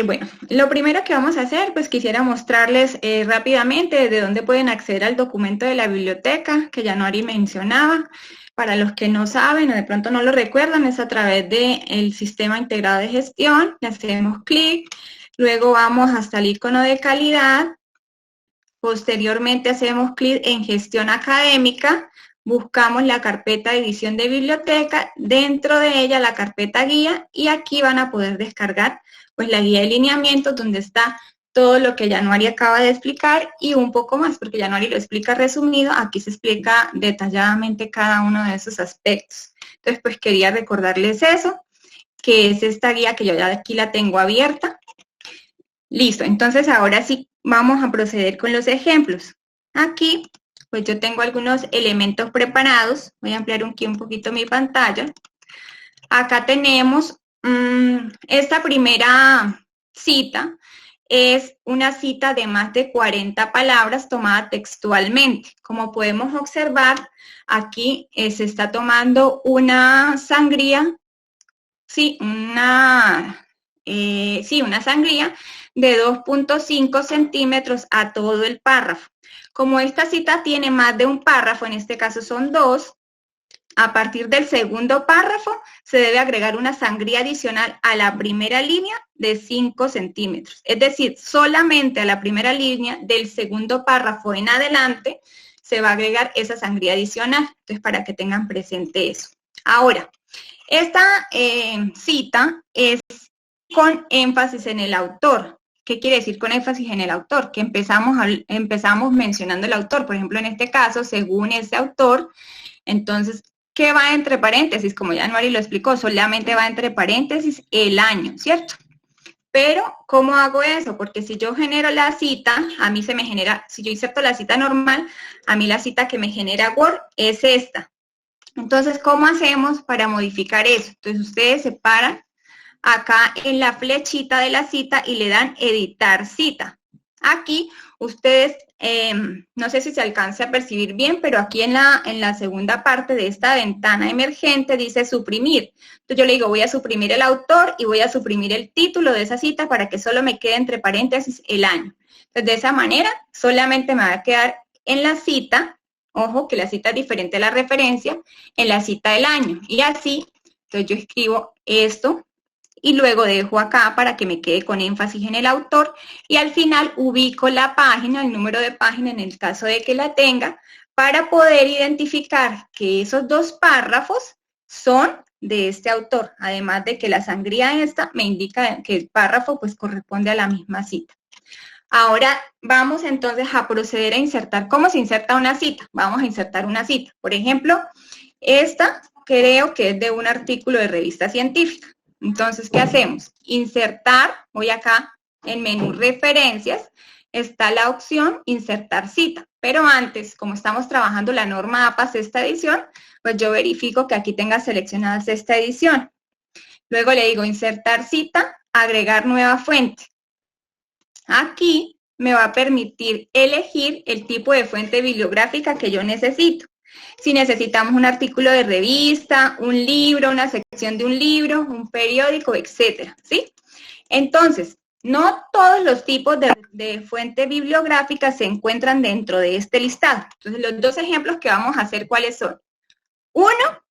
Bueno, lo primero que vamos a hacer, pues quisiera mostrarles rápidamente desde dónde pueden acceder al documento de la biblioteca, que Yanuari mencionaba. Para los que no saben o de pronto no lo recuerdan, es a través del sistema integrado de gestión. Le hacemos clic, luego vamos hasta el icono de calidad. Posteriormente hacemos clic en gestión académica, buscamos la carpeta de edición de biblioteca, dentro de ella la carpeta guía y aquí van a poder descargar pues la guía de lineamientos donde está todo lo que Yanuari acaba de explicar y un poco más, porque Yanuari lo explica resumido, aquí se explica detalladamente cada uno de esos aspectos. Entonces pues quería recordarles eso, que es esta guía que yo ya aquí la tengo abierta. Listo, entonces ahora sí vamos a proceder con los ejemplos. Aquí, pues yo tengo algunos elementos preparados. Voy a ampliar aquí un poquito mi pantalla. Acá tenemos esta primera cita. Es una cita de más de 40 palabras tomada textualmente. Como podemos observar, aquí se está tomando una sangría, una sangría de 2.5 centímetros a todo el párrafo. Como esta cita tiene más de un párrafo, en este caso son 2, a partir del segundo párrafo se debe agregar una sangría adicional a la primera línea de 5 centímetros. Es decir, solamente a la primera línea del segundo párrafo en adelante se va a agregar esa sangría adicional. Entonces, para que tengan presente eso. Ahora, esta cita es con énfasis en el autor. ¿Qué quiere decir con énfasis en el autor? Que empezamos mencionando el autor. Por ejemplo, en este caso, según ese autor, entonces, ¿qué va entre paréntesis? Como ya Yanuari lo explicó, solamente va entre paréntesis el año, ¿cierto? Pero, ¿cómo hago eso? Porque si yo genero la cita, a mí se me genera, si yo inserto la cita normal, a mí la cita que me genera Word es esta. Entonces, ¿cómo hacemos para modificar eso? Entonces, ustedes se paran acá en la flechita de la cita y le dan editar cita. Aquí ustedes, no sé si se alcance a percibir bien, pero aquí en la segunda parte de esta ventana emergente dice suprimir. Entonces yo le digo, voy a suprimir el autor y voy a suprimir el título de esa cita para que solo me quede entre paréntesis el año. Entonces de esa manera solamente me va a quedar en la cita, ojo que la cita es diferente a la referencia, en la cita del año. Y así, entonces yo escribo esto, y luego dejo acá para que me quede con énfasis en el autor y al final ubico la página, el número de página en el caso de que la tenga, para poder identificar que esos 2 párrafos son de este autor, además de que la sangría esta me indica que el párrafo pues corresponde a la misma cita. Ahora vamos entonces a proceder a insertar. ¿Cómo se inserta una cita? Vamos a insertar una cita. Por ejemplo, esta creo que es de un artículo de revista científica. Entonces, ¿qué hacemos? Insertar, voy acá en menú referencias, está la opción insertar cita. Pero antes, como estamos trabajando la norma APA sexta edición, pues yo verifico que aquí tenga seleccionada sexta edición. Luego le digo insertar cita, agregar nueva fuente. Aquí me va a permitir elegir el tipo de fuente bibliográfica que yo necesito. Si necesitamos un artículo de revista, un libro, una sección de un libro, un periódico, etcétera, ¿sí? Entonces, no todos los tipos de fuente bibliográfica se encuentran dentro de este listado. Entonces, los 2 ejemplos que vamos a hacer, ¿cuáles son? Uno,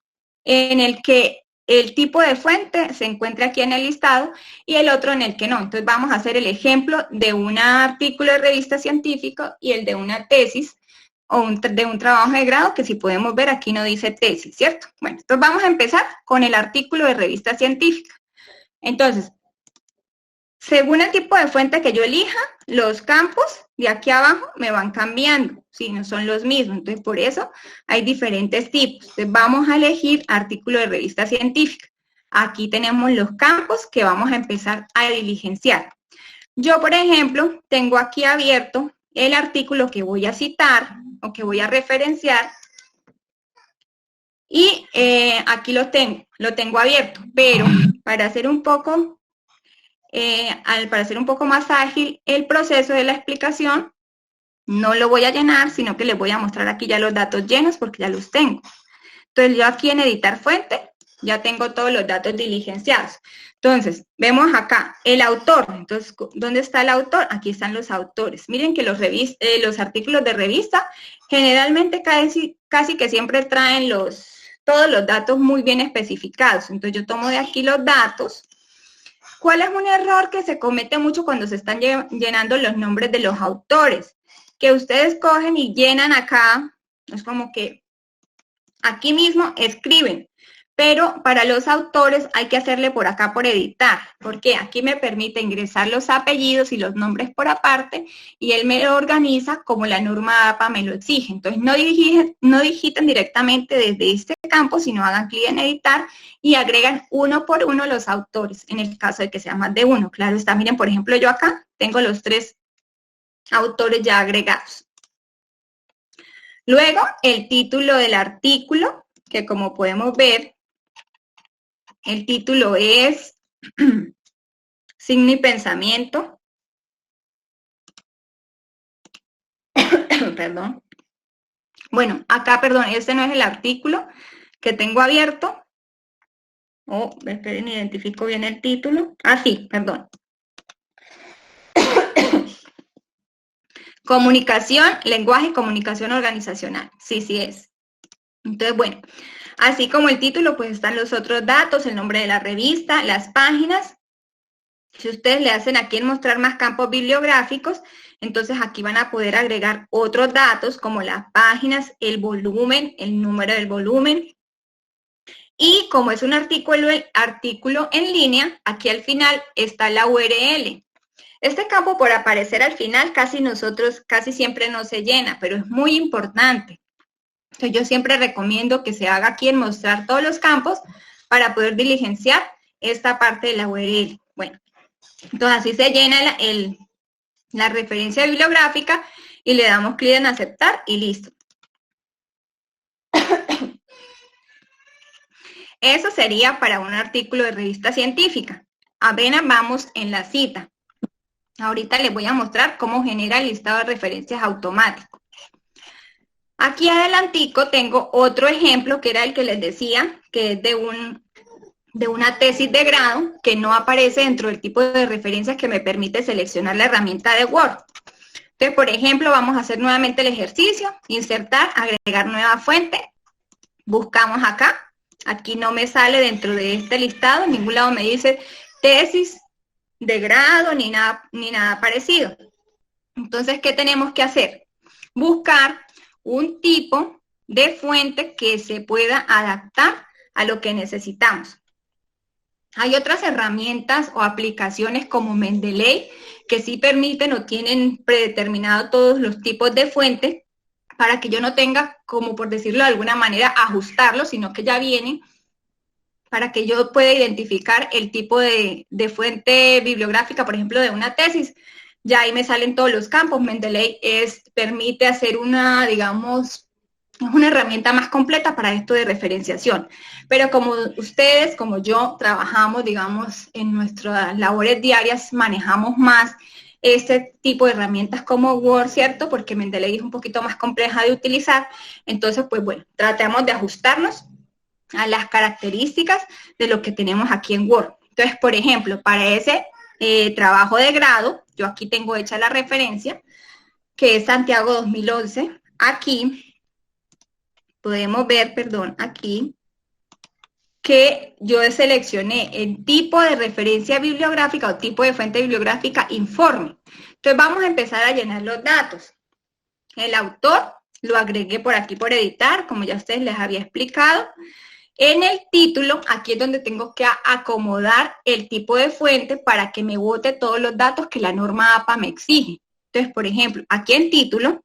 en el que el tipo de fuente se encuentra aquí en el listado y el otro en el que no. Entonces, vamos a hacer el ejemplo de un artículo de revista científica y el de una tesis o de un trabajo de grado, que si podemos ver aquí no dice tesis, ¿cierto? Bueno, entonces vamos a empezar con el artículo de revista científica. Entonces, según el tipo de fuente que yo elija, los campos de aquí abajo me van cambiando, ¿sí? No son los mismos, entonces por eso hay diferentes tipos. Entonces vamos a elegir artículo de revista científica. aquí tenemos los campos que vamos a empezar a diligenciar. Yo, por ejemplo, tengo aquí abierto el artículo que voy a citar o que voy a referenciar y aquí lo tengo abierto, pero para hacer un poco más ágil el proceso de la explicación, no lo voy a llenar, sino que les voy a mostrar aquí ya los datos llenos porque ya los tengo. Entonces yo aquí en editar fuente ya tengo todos los datos diligenciados. Entonces, vemos acá el autor. Entonces, ¿dónde está el autor? Aquí están los autores. Miren que los artículos de revista generalmente casi que siempre traen todos los datos muy bien especificados. Entonces, yo tomo de aquí los datos. ¿Cuál es un error que se comete mucho cuando se están llenando los nombres de los autores? Que ustedes cogen y llenan acá, es como que aquí mismo escriben, pero para los autores hay que hacerle por acá por editar, porque aquí me permite ingresar los apellidos y los nombres por aparte y él me lo organiza como la norma APA me lo exige. Entonces no digiten directamente desde este campo, sino hagan clic en editar y agregan uno por uno los autores, en el caso de que sea más de uno. Claro está, miren, por ejemplo, yo acá tengo los 3 autores ya agregados. Luego, el título del artículo, que como podemos ver, el título es Signo y Pensamiento. Perdón. Bueno, acá, perdón, este no es el artículo que tengo abierto. Oh, esperen, identifico bien el título. Ah, sí, perdón. Comunicación, lenguaje y comunicación organizacional. Sí es. Entonces, bueno, así como el título, pues están los otros datos, el nombre de la revista, las páginas. Si ustedes le hacen aquí en mostrar más campos bibliográficos, entonces aquí van a poder agregar otros datos como las páginas, el volumen, el número del volumen. Y como es un artículo en línea, aquí al final está la URL. Este campo por aparecer al final casi siempre no se llena, pero es muy importante. Entonces yo siempre recomiendo que se haga aquí en mostrar todos los campos para poder diligenciar esta parte de la URL. Bueno, entonces así se llena la referencia bibliográfica y le damos clic en aceptar y listo. Eso sería para un artículo de revista científica. Apenas vamos en la cita. Ahorita les voy a mostrar cómo genera el listado de referencias automático. Aquí adelantico tengo otro ejemplo que era el que les decía, que es de una tesis de grado que no aparece dentro del tipo de referencias que me permite seleccionar la herramienta de Word. Entonces, por ejemplo, vamos a hacer nuevamente el ejercicio, insertar, agregar nueva fuente, buscamos acá, aquí no me sale dentro de este listado, en ningún lado me dice tesis de grado ni nada parecido. Entonces, ¿qué tenemos que hacer? Buscar un tipo de fuente que se pueda adaptar a lo que necesitamos. Hay otras herramientas o aplicaciones como Mendeley que sí permiten o tienen predeterminado todos los tipos de fuentes para que yo no tenga, como por decirlo de alguna manera, ajustarlo, sino que ya vienen para que yo pueda identificar el tipo de fuente bibliográfica, por ejemplo, de una tesis. Ya ahí me salen todos los campos. Mendeley permite hacer una, digamos, es una herramienta más completa para esto de referenciación. Pero como ustedes, como yo, trabajamos, digamos, en nuestras labores diarias, manejamos más este tipo de herramientas como Word, ¿cierto? Porque Mendeley es un poquito más compleja de utilizar. Entonces, pues bueno, tratemos de ajustarnos a las características de lo que tenemos aquí en Word. Entonces, por ejemplo, para ese trabajo de grado, yo aquí tengo hecha la referencia, que es Santiago 2011. Aquí podemos ver, aquí, que yo seleccioné el tipo de referencia bibliográfica o tipo de fuente bibliográfica informe. Entonces, vamos a empezar a llenar los datos. El autor lo agregué por aquí por editar, como ya ustedes les había explicado. En el título, aquí es donde tengo que acomodar el tipo de fuente para que me bote todos los datos que la norma APA me exige. Entonces, por ejemplo, aquí en título,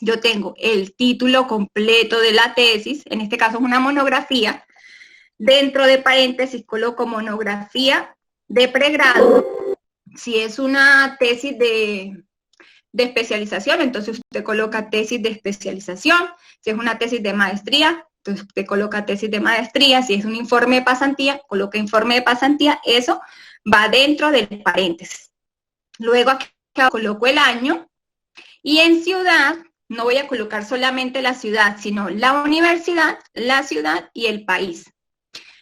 yo tengo el título completo de la tesis, en este caso es una monografía, Dentro de paréntesis coloco monografía de pregrado. Si es una tesis de especialización, entonces usted coloca tesis de especialización. Si es una tesis de maestría, entonces usted coloca tesis de maestría. Si es un informe de pasantía, coloca informe de pasantía. Eso va dentro del paréntesis. Luego aquí coloco el año. Y en ciudad, no voy a colocar solamente la ciudad, sino la universidad, la ciudad y el país.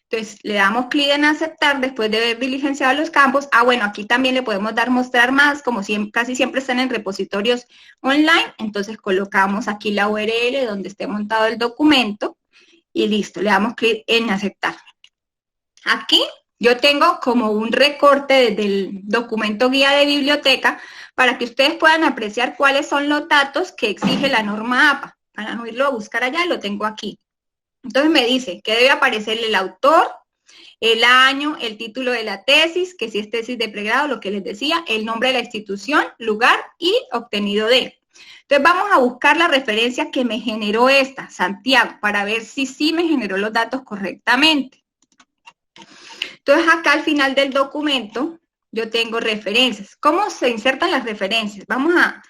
Entonces, le damos clic en aceptar después de haber diligenciado los campos. Bueno, aquí también le podemos dar mostrar más, como siempre, casi siempre están en repositorios online. Entonces, colocamos aquí la URL donde esté montado el documento y listo, le damos clic en aceptar. Aquí yo tengo como un recorte desde el documento guía de biblioteca para que ustedes puedan apreciar cuáles son los datos que exige la norma APA. Para no irlo a buscar allá, lo tengo aquí. Entonces me dice que debe aparecer el autor, el año, el título de la tesis, que si es tesis de pregrado, lo que les decía, el nombre de la institución, lugar y obtenido de. Entonces vamos a buscar la referencia que me generó esta, Santiago, para ver si sí me generó los datos correctamente. Entonces acá al final del documento yo tengo referencias. ¿Cómo se insertan las referencias? Vamos a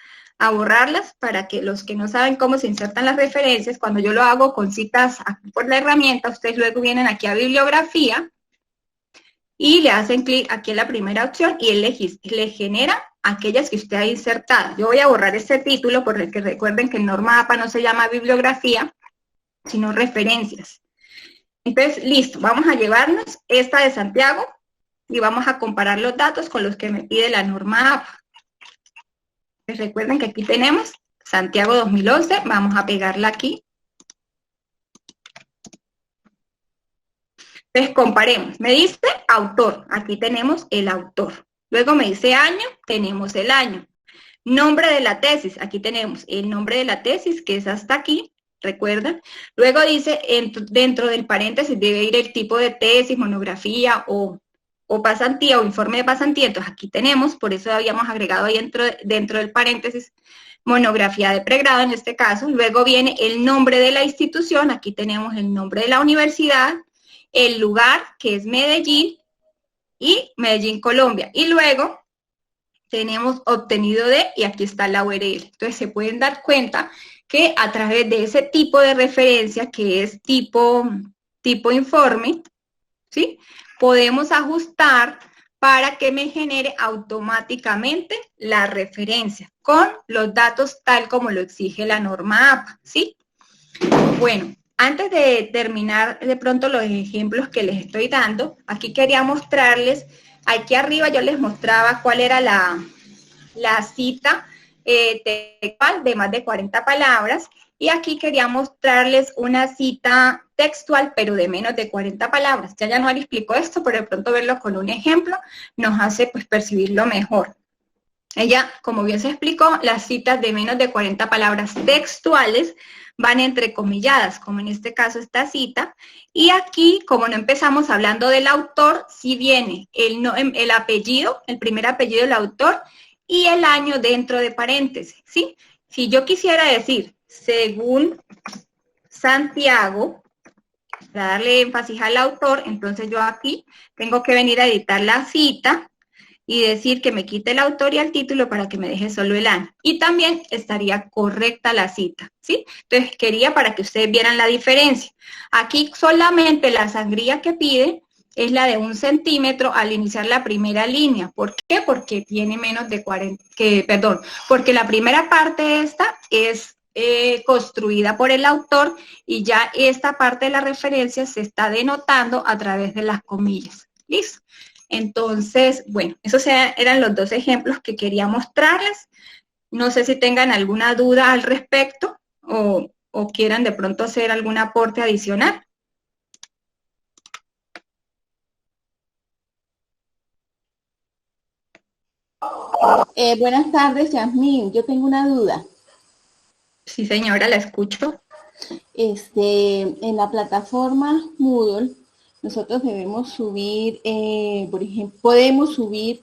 borrarlas para que los que no saben cómo se insertan las referencias, cuando yo lo hago con citas aquí por la herramienta, ustedes luego vienen aquí a bibliografía y le hacen clic aquí en la primera opción y él le genera aquellas que usted ha insertado. Yo voy a borrar este título porque recuerden que en norma APA no se llama bibliografía, sino referencias. Entonces, listo, vamos a llevarnos esta de Santiago y vamos a comparar los datos con los que me pide la norma APA. Pues recuerden que aquí tenemos Santiago 2011, vamos a pegarla aquí. Entonces comparemos, me dice autor, aquí tenemos el autor. Luego me dice año, tenemos el año. Nombre de la tesis, aquí tenemos el nombre de la tesis, que es hasta aquí, recuerdan. Luego dice, dentro del paréntesis debe ir el tipo de tesis, monografía o pasantía o informe de pasantía. Entonces aquí tenemos, por eso habíamos agregado ahí dentro del paréntesis monografía de pregrado en este caso. Luego viene el nombre de la institución, aquí tenemos el nombre de la universidad, el lugar que es Medellín y Medellín, Colombia. Y luego tenemos obtenido de, y aquí está la URL. Entonces se pueden dar cuenta que a través de ese tipo de referencia que es tipo informe, ¿sí? Podemos ajustar para que me genere automáticamente la referencia con los datos tal como lo exige la norma APA, ¿sí? Bueno, antes de terminar de pronto los ejemplos que les estoy dando, aquí quería mostrarles, aquí arriba yo les mostraba cuál era la cita textual de más de 40 palabras, y aquí quería mostrarles una cita textual, pero de menos de 40 palabras. Ya no le explico esto, pero de pronto verlo con un ejemplo nos hace pues percibirlo mejor. Ella, como bien se explicó, las citas de menos de 40 palabras textuales van entrecomilladas, como en este caso esta cita, y aquí, como no empezamos hablando del autor, sí viene el apellido, el primer apellido del autor, y el año dentro de paréntesis, ¿sí? Si yo quisiera decir, según Santiago, para darle énfasis al autor, entonces yo aquí tengo que venir a editar la cita y decir que me quite el autor y el título para que me deje solo el año. Y también estaría correcta la cita, ¿sí? Entonces quería para que ustedes vieran la diferencia. Aquí solamente la sangría que pide es la de 1 centímetro al iniciar la primera línea. ¿Por qué? Porque tiene menos de 40, porque la primera parte esta es construida por el autor y ya esta parte de la referencia se está denotando a través de las comillas. ¿Listo? Entonces, bueno, esos eran los dos ejemplos que quería mostrarles. No sé si tengan alguna duda al respecto o quieran de pronto hacer algún aporte adicional. Buenas tardes, Yasmín. Yo tengo una duda. Sí, señora, la escucho. En la plataforma Moodle, nosotros debemos subir, por ejemplo, podemos subir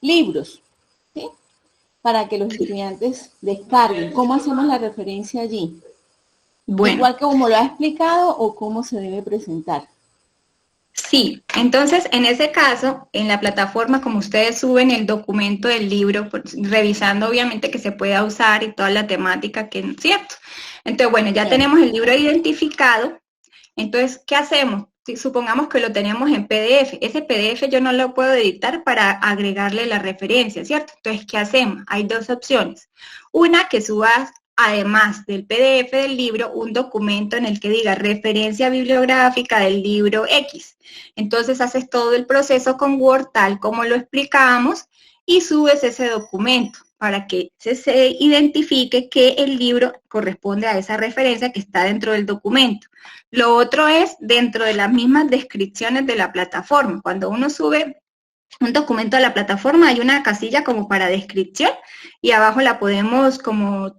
libros, ¿sí? Para que los estudiantes descarguen. ¿Cómo hacemos la referencia allí? Bueno. ¿Igual que como lo ha explicado o cómo se debe presentar? Sí, entonces en ese caso, en la plataforma, como ustedes suben el documento del libro, pues, revisando obviamente que se pueda usar y toda la temática que es cierto. Entonces, bueno, ya Bien. tenemos el libro identificado. Entonces, ¿qué hacemos? Si supongamos que lo tenemos en PDF. Ese PDF yo no lo puedo editar para agregarle la referencia, ¿cierto? Entonces, ¿qué hacemos? Hay dos opciones. Una, que subas, además del PDF del libro, un documento en el que diga referencia bibliográfica del libro X. Entonces, haces todo el proceso con Word, tal como lo explicamos, y subes ese documento para que se identifique que el libro corresponde a esa referencia que está dentro del documento. Lo otro es dentro de las mismas descripciones de la plataforma. Cuando uno sube un documento a la plataforma hay una casilla como para descripción y abajo la podemos como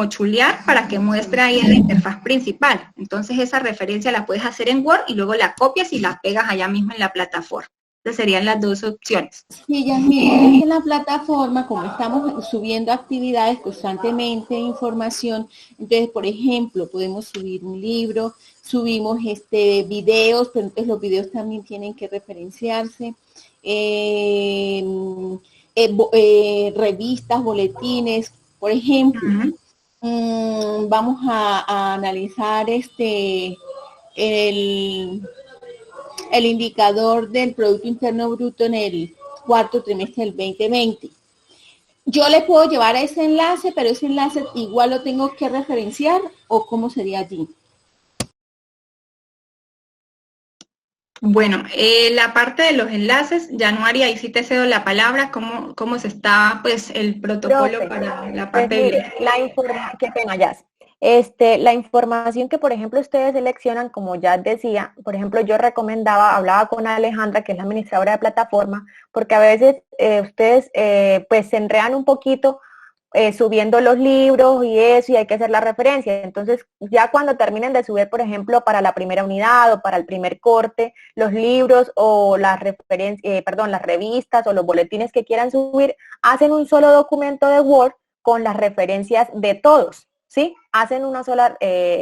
chulear para que muestre ahí en la interfaz principal. Entonces esa referencia la puedes hacer en Word y luego la copias y la pegas allá mismo en la plataforma. Esas serían las dos opciones. Sí, Yasmín, es que en la plataforma, como estamos subiendo actividades constantemente, información, entonces, por ejemplo, podemos subir un libro, subimos videos, pero entonces los videos también tienen que referenciarse, eh, revistas, boletines, por ejemplo. Vamos a analizar el, el indicador del Producto Interno Bruto en el cuarto trimestre del 2020. Yo le puedo llevar a ese enlace, pero ese enlace igual lo tengo que referenciar o cómo sería allí. Bueno, la parte de los enlaces, Januari, ahí sí te cedo la palabra, cómo se está pues el protocolo Profe, para la pues parte de mire, qué pena ya. La información que, por ejemplo, ustedes seleccionan, como ya decía, por ejemplo, yo recomendaba, hablaba con Alejandra, que es la administradora de plataforma, porque a veces ustedes pues se enredan un poquito subiendo los libros y eso, y hay que hacer la referencia. Entonces, ya cuando terminen de subir, por ejemplo, para la primera unidad o para el primer corte, los libros o las las revistas o los boletines que quieran subir, hacen un solo documento de Word con las referencias de todos, ¿sí? Hacen una sola,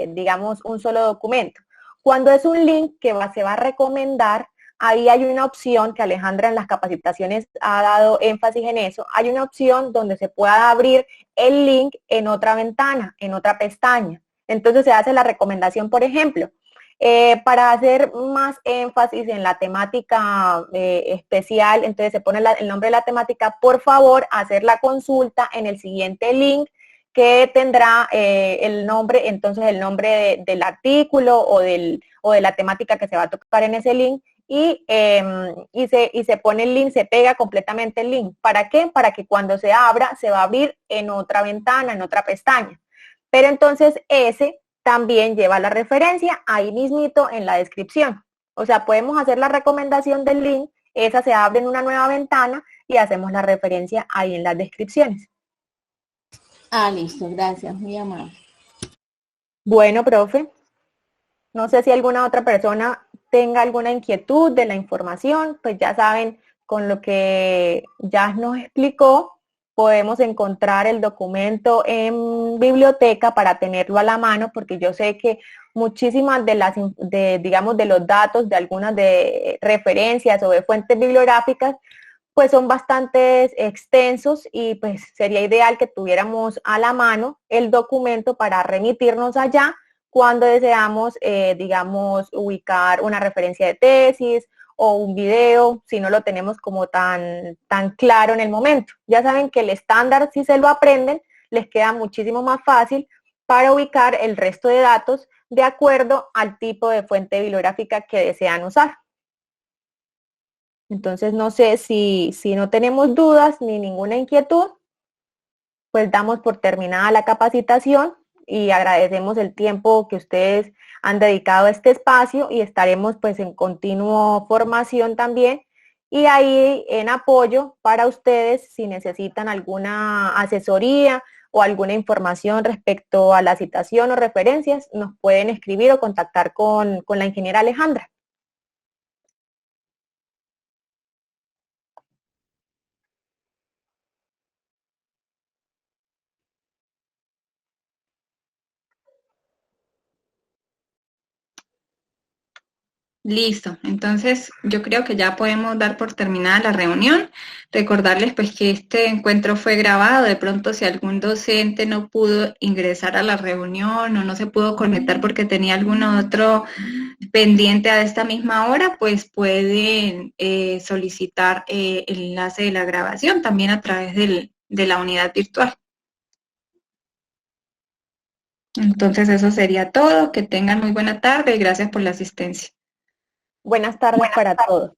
digamos, un solo documento. Cuando es un link que se va a recomendar, ahí hay una opción que Alejandra en las capacitaciones ha dado énfasis en eso, hay una opción donde se pueda abrir el link en otra ventana, en otra pestaña. Entonces se hace la recomendación, por ejemplo, para hacer más énfasis en la temática especial, entonces se pone el nombre de la temática, por favor, hacer la consulta en el siguiente link que tendrá el nombre, entonces el nombre del artículo o de la temática que se va a tocar en ese link y se pone el link, se pega completamente el link. ¿Para qué? Para que cuando se abra, se va a abrir en otra ventana, en otra pestaña. Pero entonces ese también lleva la referencia ahí mismito en la descripción. O sea, podemos hacer la recomendación del link, esa se abre en una nueva ventana y hacemos la referencia ahí en las descripciones. Ah, listo, gracias, muy amable. Bueno, profe, no sé si alguna otra persona tenga alguna inquietud de la información, pues ya saben, con lo que ya nos explicó, podemos encontrar el documento en biblioteca para tenerlo a la mano, porque yo sé que muchísimas digamos, de los datos de algunas de referencias o de fuentes bibliográficas, pues son bastante extensos y pues sería ideal que tuviéramos a la mano el documento para remitirnos allá cuando deseamos, digamos, ubicar una referencia de tesis o un video, si no lo tenemos como tan claro en el momento. Ya saben que el estándar, si se lo aprenden, les queda muchísimo más fácil para ubicar el resto de datos de acuerdo al tipo de fuente bibliográfica que desean usar. Entonces, no sé si no tenemos dudas ni ninguna inquietud, pues damos por terminada la capacitación y agradecemos el tiempo que ustedes han dedicado a este espacio y estaremos pues en continuo formación también y ahí en apoyo para ustedes si necesitan alguna asesoría o alguna información respecto a la citación o referencias, nos pueden escribir o contactar con la ingeniera Alejandra. Listo, entonces yo creo que ya podemos dar por terminada la reunión. Recordarles pues que este encuentro fue grabado. De pronto si algún docente no pudo ingresar a la reunión o no se pudo conectar porque tenía algún otro pendiente a esta misma hora, pues pueden solicitar el enlace de la grabación también a través de la unidad virtual. Entonces eso sería todo. Que tengan muy buena tarde y gracias por la asistencia. Buenas tardes para todos.